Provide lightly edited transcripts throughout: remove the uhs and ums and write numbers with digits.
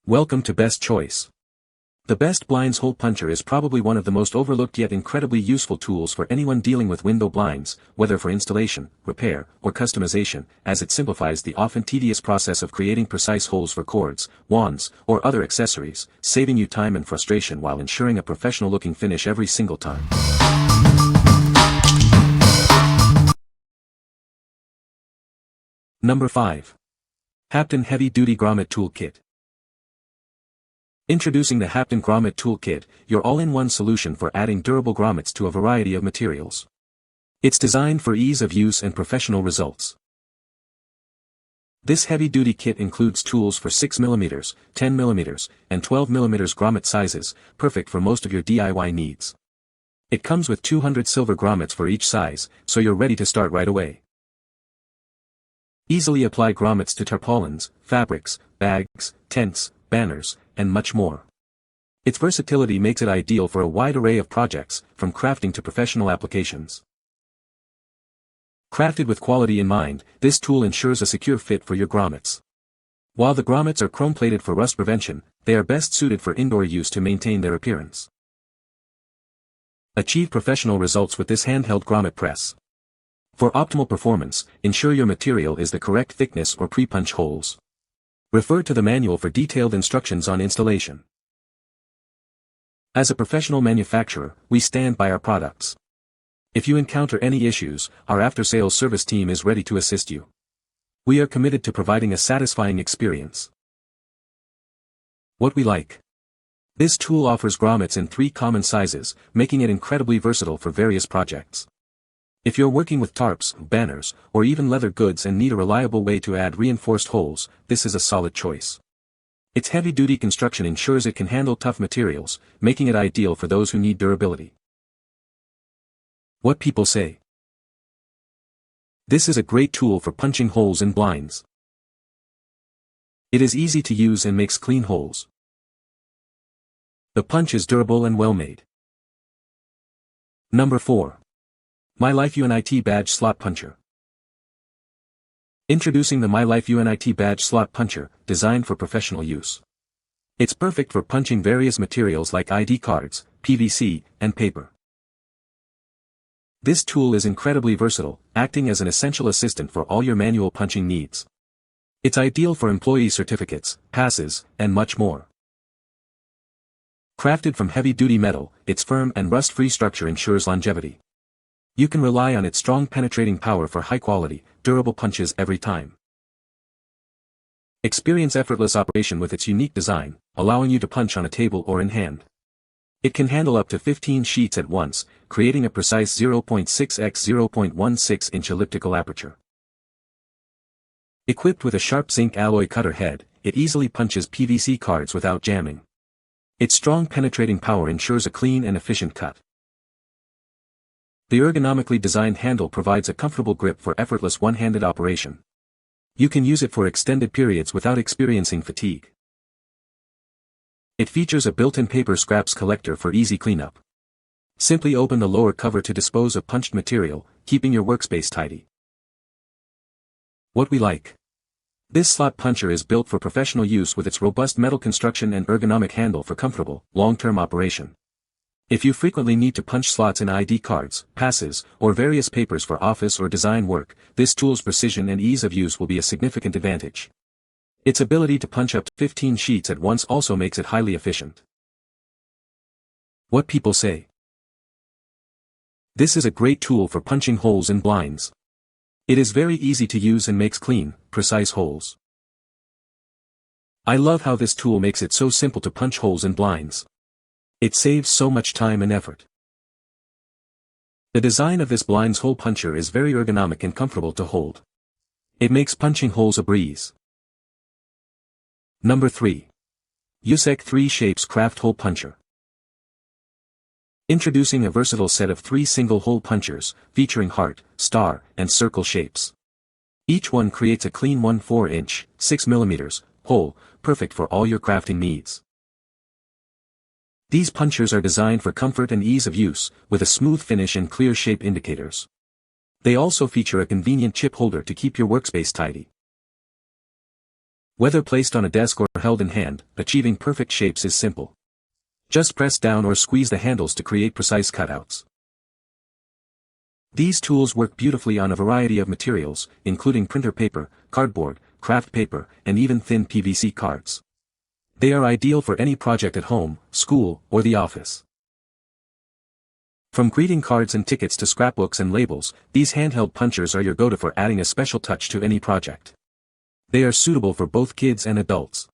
Welcome to Best Choice. The Best Blinds Hole Puncher is probably one of the most overlooked yet incredibly useful tools for anyone dealing with window blinds, whether for installation, repair, or customization, as it simplifies the often tedious process of creating precise holes for cords, wands, or other accessories, saving you time and frustration while ensuring a professional-looking finish every single time. Number 5. HAPDEN Heavy Duty Grommet Toolkit. Introducing the HAPDEN Grommet Toolkit, your all-in-one solution for adding durable grommets to a variety of materials. It's designed for ease of use and professional results. This heavy-duty kit includes tools for 6mm, 10mm, and 12mm grommet sizes, perfect for most of your DIY needs. It comes with 200 silver grommets for each size, so you're ready to start right away. Easily apply grommets to tarpaulins, fabrics, bags, tents, banners, and much more. Its versatility makes it ideal for a wide array of projects, from crafting to professional applications. Crafted with quality in mind, this tool ensures a secure fit for your grommets. While the grommets are chrome-plated for rust prevention, they are best suited for indoor use to maintain their appearance. Achieve professional results with this handheld grommet press. For optimal performance, ensure your material is the correct thickness or pre-punch holes. Refer to the manual for detailed instructions on installation. As a professional manufacturer, we stand by our products. If you encounter any issues, our after-sales service team is ready to assist you. We are committed to providing a satisfying experience. What we like. This tool offers grommets in 3 common sizes, making it incredibly versatile for various projects. If you're working with tarps, banners, or even leather goods and need a reliable way to add reinforced holes, this is a solid choice. Its heavy-duty construction ensures it can handle tough materials, making it ideal for those who need durability. What people say. This is a great tool for punching holes in blinds. It is easy to use and makes clean holes. The punch is durable and well-made. Number 4. MyLifeUNIT Badge Slot Puncher. Introducing the MyLifeUNIT Badge Slot Puncher, designed for professional use. It's perfect for punching various materials like ID cards, PVC, and paper. This tool is incredibly versatile, acting as an essential assistant for all your manual punching needs. It's ideal for employee certificates, passes, and much more. Crafted from heavy-duty metal, its firm and rust-free structure ensures longevity. You can rely on its strong penetrating power for high-quality, durable punches every time. Experience effortless operation with its unique design, allowing you to punch on a table or in hand. It can handle up to 15 sheets at once, creating a precise 0.6 x 0.16 inch elliptical aperture. Equipped with a sharp zinc alloy cutter head, it easily punches PVC cards without jamming. Its strong penetrating power ensures a clean and efficient cut. The ergonomically designed handle provides a comfortable grip for effortless one-handed operation. You can use it for extended periods without experiencing fatigue. It features a built-in paper scraps collector for easy cleanup. Simply open the lower cover to dispose of punched material, keeping your workspace tidy. What we like. This slot puncher is built for professional use with its robust metal construction and ergonomic handle for comfortable, long-term operation. If you frequently need to punch slots in ID cards, passes, or various papers for office or design work, this tool's precision and ease of use will be a significant advantage. Its ability to punch up to 15 sheets at once also makes it highly efficient. What people say. This is a great tool for punching holes in blinds. It is very easy to use and makes clean, precise holes. I love how this tool makes it so simple to punch holes in blinds. It saves so much time and effort. The design of this blinds hole puncher is very ergonomic and comfortable to hold. It makes punching holes a breeze. Number 3. UCEC 3 Shapes Craft Hole Puncher. Introducing a versatile set of 3 single-hole punchers, featuring heart, star, and circle shapes. Each one creates a clean 1/4 inch, 6mm, hole, perfect for all your crafting needs. These punchers are designed for comfort and ease of use, with a smooth finish and clear shape indicators. They also feature a convenient chip holder to keep your workspace tidy. Whether placed on a desk or held in hand, achieving perfect shapes is simple. Just press down or squeeze the handles to create precise cutouts. These tools work beautifully on a variety of materials, including printer paper, cardboard, craft paper, and even thin PVC cards. They are ideal for any project at home, school, or the office. From greeting cards and tickets to scrapbooks and labels, these handheld punchers are your go-to for adding a special touch to any project. They are suitable for both kids and adults.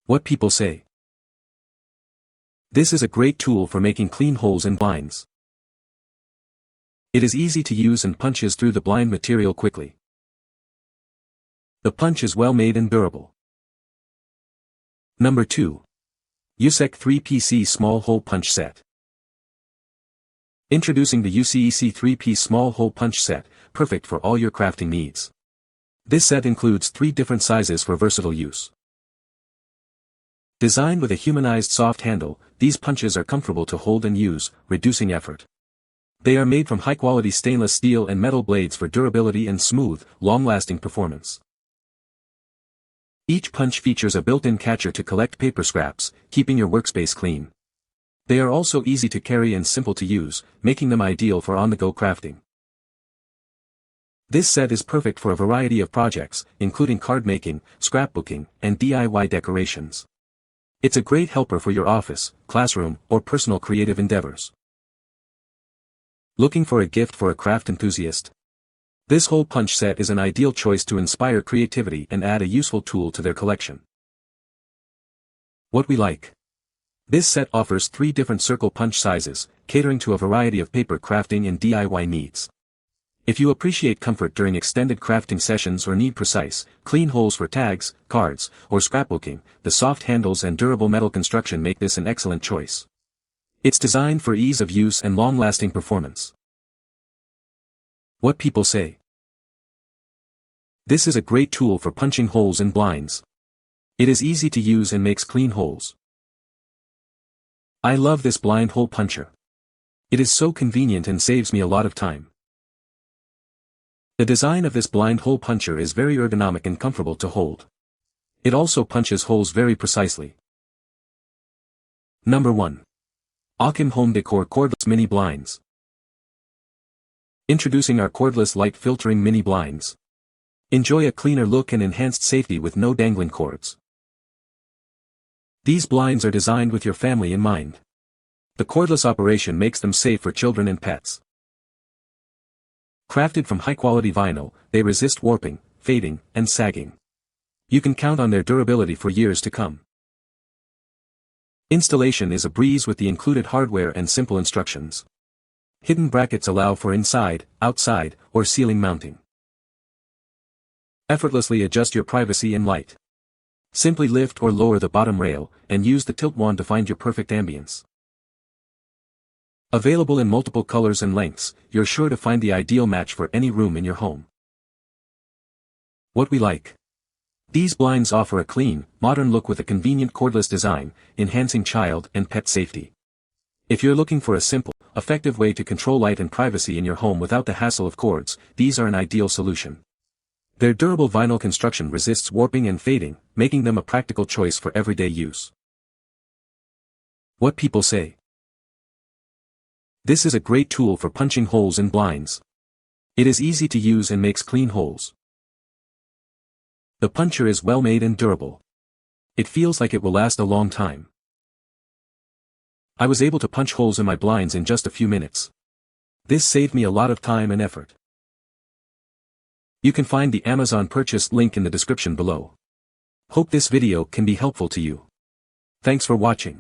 What people say. This is a great tool for making clean holes in blinds. It is easy to use and punches through the blind material quickly. The punch is well made and durable. Number 2. UCEC 3PC Small Hole Punch Set. Introducing the UCEC 3-piece Small Hole Punch Set, perfect for all your crafting needs. This set includes 3 different sizes for versatile use. Designed with a humanized soft handle, these punches are comfortable to hold and use, reducing effort. They are made from high-quality stainless steel and metal blades for durability and smooth, long-lasting performance. Each punch features a built-in catcher to collect paper scraps, keeping your workspace clean. They are also easy to carry and simple to use, making them ideal for on-the-go crafting. This set is perfect for a variety of projects, including card making, scrapbooking, and DIY decorations. It's a great helper for your office, classroom, or personal creative endeavors. Looking for a gift for a craft enthusiast? This hole punch set is an ideal choice to inspire creativity and add a useful tool to their collection. What we like. This set offers 3 different circle punch sizes, catering to a variety of paper crafting and DIY needs. If you appreciate comfort during extended crafting sessions or need precise, clean holes for tags, cards, or scrapbooking, the soft handles and durable metal construction make this an excellent choice. It's designed for ease of use and long-lasting performance. What people say. This is a great tool for punching holes in blinds. It is easy to use and makes clean holes. I love this blind hole puncher. It is so convenient and saves me a lot of time. The design of this blind hole puncher is very ergonomic and comfortable to hold. It also punches holes very precisely. Number 1. Achim Home Decor Cordless Mini Blinds. Introducing our cordless light filtering mini blinds. Enjoy a cleaner look and enhanced safety with no dangling cords. These blinds are designed with your family in mind. The cordless operation makes them safe for children and pets. Crafted from high-quality vinyl, they resist warping, fading, and sagging. You can count on their durability for years to come. Installation is a breeze with the included hardware and simple instructions. Hidden brackets allow for inside, outside, or ceiling mounting. Effortlessly adjust your privacy and light. Simply lift or lower the bottom rail, and use the tilt wand to find your perfect ambience. Available in multiple colors and lengths, you're sure to find the ideal match for any room in your home. What we like. These blinds offer a clean, modern look with a convenient cordless design, enhancing child and pet safety. If you're looking for a simple, effective way to control light and privacy in your home without the hassle of cords, these are an ideal solution. Their durable vinyl construction resists warping and fading, making them a practical choice for everyday use. What people say. This is a great tool for punching holes in blinds. It is easy to use and makes clean holes. The puncher is well made and durable. It feels like it will last a long time. I was able to punch holes in my blinds in just a few minutes. This saved me a lot of time and effort. You can find the Amazon purchase link in the description below. Hope this video can be helpful to you. Thanks for watching.